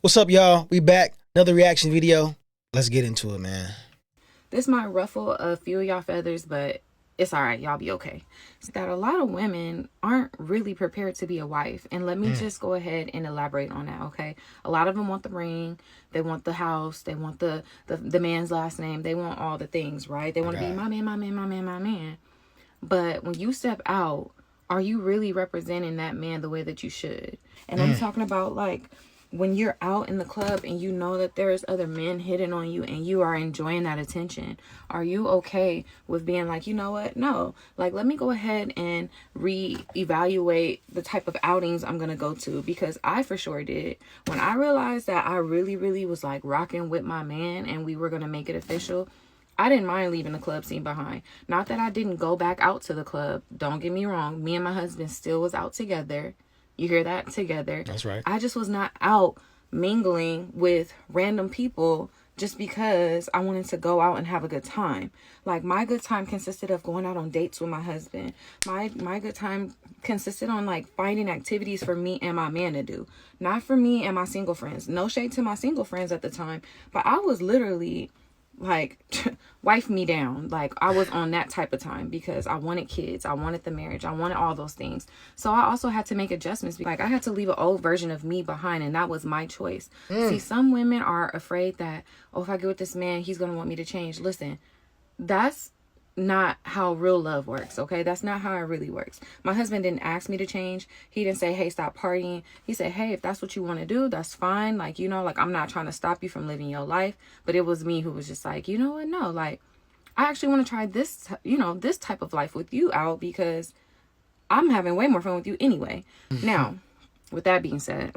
What's up, y'all? We back. Another reaction video. Let's get into it, man. This might ruffle a few of y'all feathers, but it's all right. Y'all be okay. It's that a lot of women aren't really prepared to be a wife. And let me just go ahead and elaborate on that, okay? A lot of them want the ring. They want the house. They want the man's last name. They want all the things, right? They want to be my man, my man, my man, my man. But when you step out, are you really representing that man the way that you should? And I'm talking about like when you're out in the club and you know that there's other men hitting on you and you are enjoying that attention, are you okay with being like, you know what? No, like, let me go ahead and reevaluate the type of outings I'm going to go to, because I for sure did. When I realized that I really, really was like rocking with my man and we were going to make it official, I didn't mind leaving the club scene behind. Not that I didn't go back out to the club. Don't get me wrong. Me and my husband still was out together. You hear that? Together. That's right. I just was not out mingling with random people just because I wanted to go out and have a good time. Like, my good time consisted of going out on dates with my husband. My good time consisted on like finding activities for me and my man to do. Not for me and my single friends. No shade to my single friends at the time, but I was literally like wife me down. Like, I was on that type of time because I wanted kids, I wanted the marriage, I wanted all those things. So I also had to make adjustments. Like, I had to leave an old version of me behind, and that was my choice. See, some women are afraid that, oh, if I get with this man, he's gonna want me to change. Listen, that's not how real love works, okay? That's not how it really works. My husband didn't ask me to change. He didn't say, hey, stop partying. He said, hey, if that's what you want to do, that's fine. Like, you know, like, I'm not trying to stop you from living your life. But it was me who was just like, you know what? No, like, I actually want to try this, you know, this type of life with you out, because I'm having way more fun with you anyway. Now, with that being said,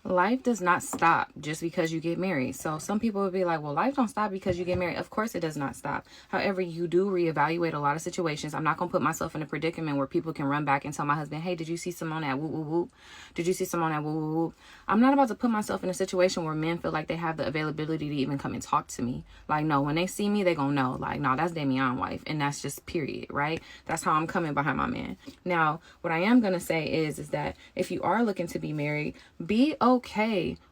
life does not stop just because you get married. So some people would be like, well, life don't stop because you get married. Of course it does not stop. However, you do reevaluate a lot of situations. I'm not going to put myself in a predicament where people can run back and tell my husband, hey, did you see Simone at whoop, whoop, whoop? Did you see Simone at whoop, whoop, whoop? I'm not about to put myself in a situation where men feel like they have the availability to even come and talk to me. Like, no, when they see me, they going to know. Like, no, that's Damian wife. And that's just period, right? That's how I'm coming behind my man. Now, what I am going to say is that if you are looking to be married, be okay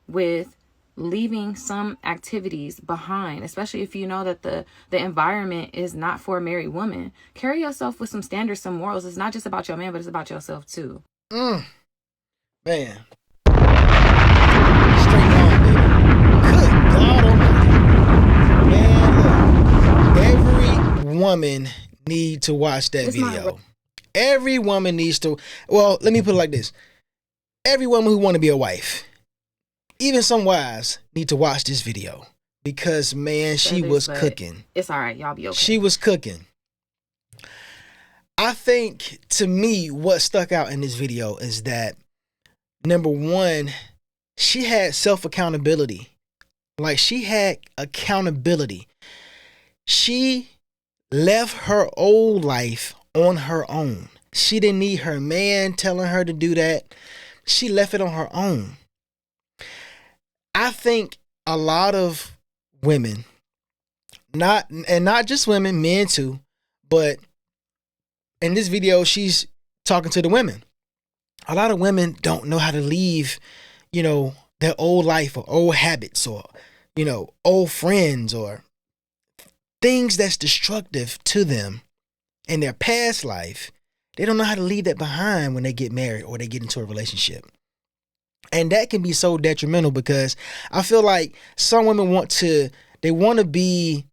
with leaving some activities behind, especially if you know that the environment is not for a married woman. Carry yourself with some standards, some morals. It's not just about your man, but it's about yourself too. Man. Straight on, baby. Good God almighty. Man, look. Every woman need to watch that video. Every woman needs to, well, let me put it like this. Every woman who want to be a wife, even some wives, need to watch this video, because, man, she was cooking. It's all right. Y'all be okay. She was cooking. I think, to me, what stuck out in this video is that, number one, she had self-accountability. Like, she had accountability. She left her old life on her own. She didn't need her man telling her to do that. She left it on her own. I think a lot of women, not just women, men too, but in this video, she's talking to the women. A lot of women don't know how to leave, you know, their old life or old habits or, you know, old friends or things that's destructive to them in their past life. They don't know how to leave that behind when they get married or they get into a relationship. And that can be so detrimental, because I feel like some women want to be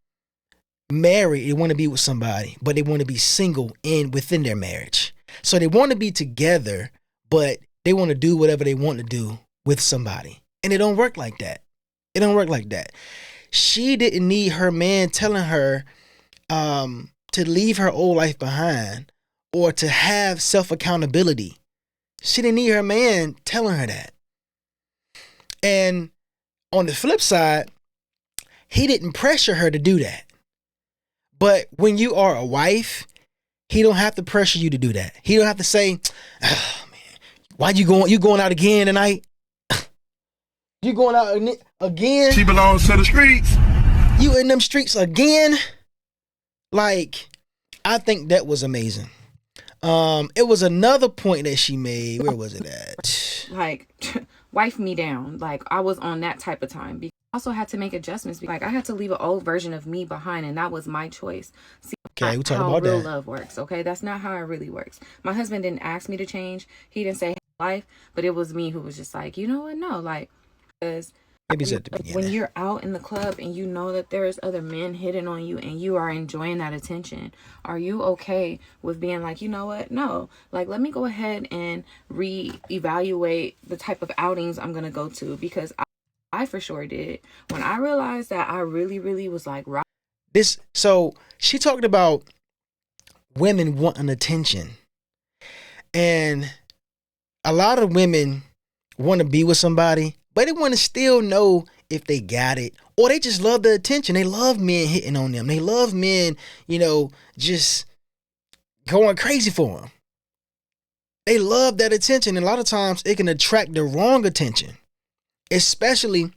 married, they want to be with somebody, but they want to be single within their marriage. So they want to be together, but they want to do whatever they want to do with somebody. And it don't work like that. It don't work like that. She didn't need her man telling her to leave her old life behind or to have self-accountability. She didn't need her man telling her that. And on the flip side, he didn't pressure her to do that. But when you are a wife, he don't have to pressure you to do that. He don't have to say, oh, man, why you going out again tonight? You going out again? She belongs to the streets. You in them streets again? Like, I think that was amazing. It was another point that she made. Where was it at? Like, wife me down. Like I was on that type of time. I also had to make adjustments. Like I had to leave an old version of me behind, and that was my choice. See, Okay, we talk how about real that. love works. Okay, that's not how it really works. My husband didn't ask me to change. He didn't say life, but it was me who was just like, you know what? No, like, because Maybe it's at the when beginning. you're out in the club and you know that there's other men hitting on you and you are enjoying that attention, are you okay with being like, you know what? No, like, let me go ahead and reevaluate the type of outings I'm gonna go to, because I for sure did. When I realized that I really, really was like, So she talked about women wanting attention, and a lot of women want to be with somebody, but they want to still know if they got it, or they just love the attention. They love men hitting on them. They love men, just going crazy for them. They love that attention, and a lot of times it can attract the wrong attention, especially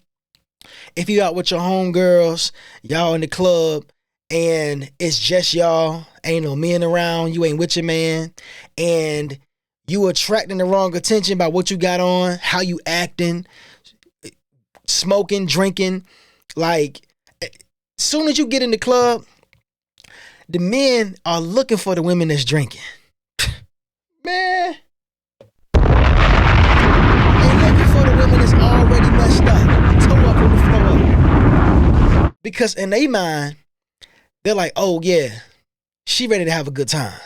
if you out with your homegirls, y'all in the club, and it's just y'all, ain't no men around, you ain't with your man, and you attracting the wrong attention by what you got on, how you acting, smoking, drinking. Like, soon as you get in the club, the men are looking for the women that's drinking. Man, they looking for the women that's already messed up, toe up on the floor. Because in their mind, they're like, oh yeah, she ready to have a good time.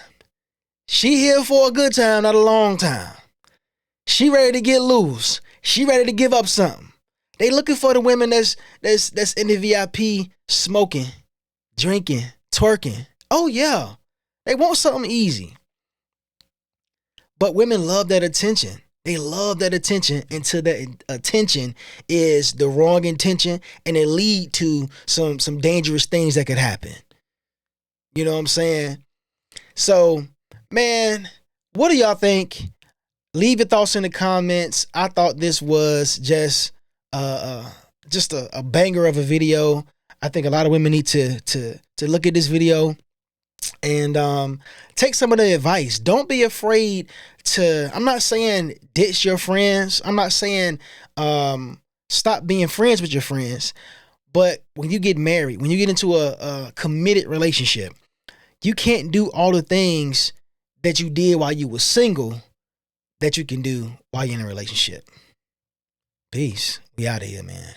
She here for a good time, not a long time. She ready to get loose. She ready to give up something. They looking for the women that's in the VIP smoking, drinking, twerking. Oh yeah, they want something easy. But women love that attention. They love that attention until that attention is the wrong intention, and it lead to some dangerous things that could happen. You know what I'm saying? So, man, what do y'all think? Leave your thoughts in the comments. I thought this was just a banger of a video. I think a lot of women need to look at this video and take some of the advice. Don't be afraid to. I'm not saying ditch your friends. I'm not saying stop being friends with your friends. But when you get married, when you get into a committed relationship, you can't do all the things that you did while you were single that you can do while you're in a relationship. Peace. We out of here, man.